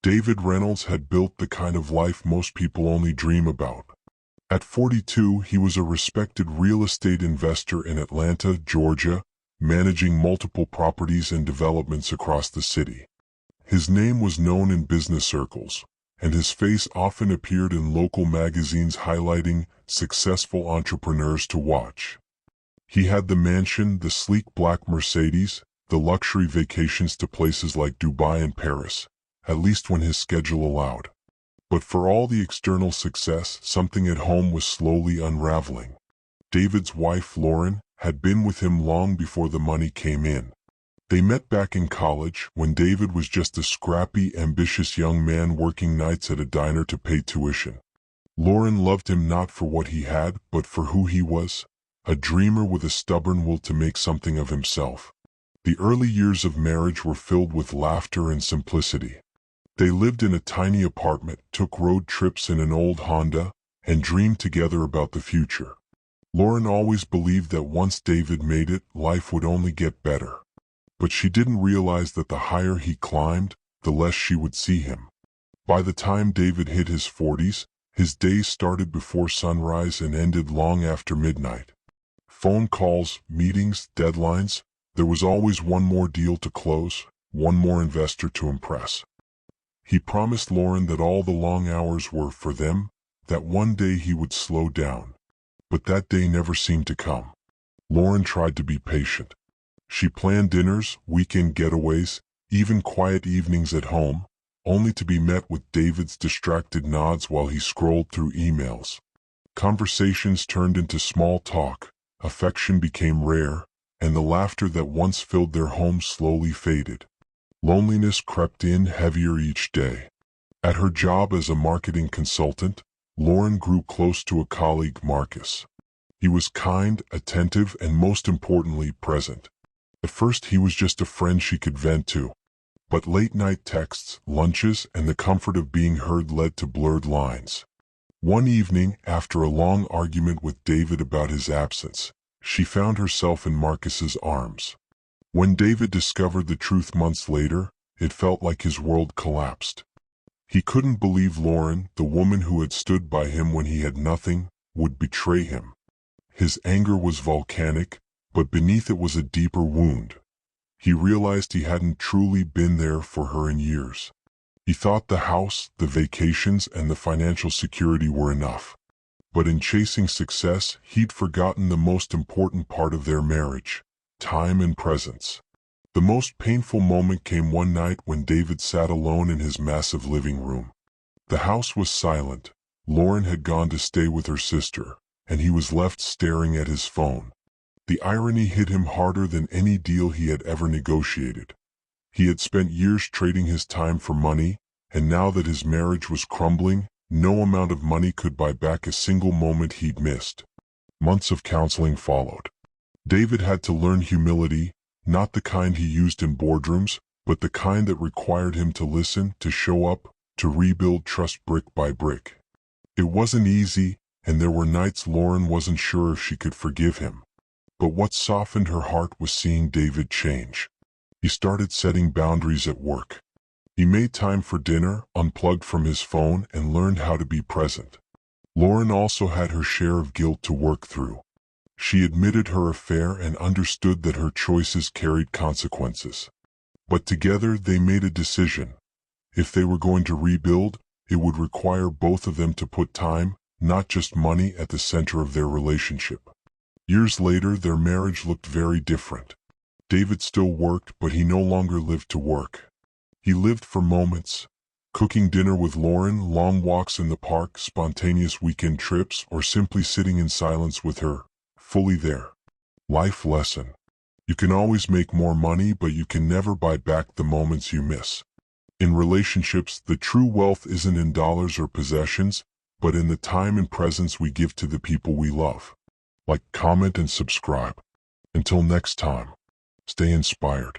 David Reynolds had built the kind of life most people only dream about. At 42, he was a respected real estate investor in Atlanta, Georgia, managing multiple properties and developments across the city. His name was known in business circles, and his face often appeared in local magazines highlighting successful entrepreneurs to watch. He had the mansion, the sleek black Mercedes, the luxury vacations to places like Dubai and Paris, at least when his schedule allowed. But for all the external success, something at home was slowly unraveling. David's wife, Lauren, had been with him long before the money came in. They met back in college when David was just a scrappy, ambitious young man working nights at a diner to pay tuition. Lauren loved him not for what he had, but for who he was, a dreamer with a stubborn will to make something of himself. The early years of marriage were filled with laughter and simplicity. They lived in a tiny apartment, took road trips in an old Honda, and dreamed together about the future. Lauren always believed that once David made it, life would only get better. But she didn't realize that the higher he climbed, the less she would see him. By the time David hit his 40s, his days started before sunrise and ended long after midnight. Phone calls, meetings, deadlines, there was always one more deal to close, one more investor to impress. He promised Lauren that all the long hours were for them, that one day he would slow down. But that day never seemed to come. Lauren tried to be patient. She planned dinners, weekend getaways, even quiet evenings at home, only to be met with David's distracted nods while he scrolled through emails. Conversations turned into small talk, affection became rare, and the laughter that once filled their home slowly faded. Loneliness crept in heavier each day. At her job as a marketing consultant, Lauren grew close to a colleague, Marcus. He was kind, attentive, and most importantly, present. At first he was just a friend she could vent to. But late-night texts, lunches, and the comfort of being heard led to blurred lines. One evening, after a long argument with David about his absence, she found herself in Marcus's arms. When David discovered the truth months later, it felt like his world collapsed. He couldn't believe Lauren, the woman who had stood by him when he had nothing, would betray him. His anger was volcanic, but beneath it was a deeper wound. He realized he hadn't truly been there for her in years. He thought the house, the vacations, and the financial security were enough. But in chasing success, he'd forgotten the most important part of their marriage: time and presence. The most painful moment came one night when David sat alone in his massive living room. The house was silent. Lauren had gone to stay with her sister, and he was left staring at his phone. The irony hit him harder than any deal he had ever negotiated. He had spent years trading his time for money, and now that his marriage was crumbling, no amount of money could buy back a single moment he'd missed. Months of counseling followed. David had to learn humility, not the kind he used in boardrooms, but the kind that required him to listen, to show up, to rebuild trust brick by brick. It wasn't easy, and there were nights Lauren wasn't sure if she could forgive him. But what softened her heart was seeing David change. He started setting boundaries at work. He made time for dinner, unplugged from his phone, and learned how to be present. Lauren also had her share of guilt to work through. She admitted her affair and understood that her choices carried consequences. But together they made a decision. If they were going to rebuild, it would require both of them to put time, not just money, at the center of their relationship. Years later, their marriage looked very different. David still worked, but he no longer lived to work. He lived for moments. Cooking dinner with Lauren, long walks in the park, spontaneous weekend trips, or simply sitting in silence with her, fully there. Life lesson. You can always make more money, but you can never buy back the moments you miss. In relationships, the true wealth isn't in dollars or possessions, but in the time and presence we give to the people we love. Like, comment, and subscribe. Until next time, stay inspired.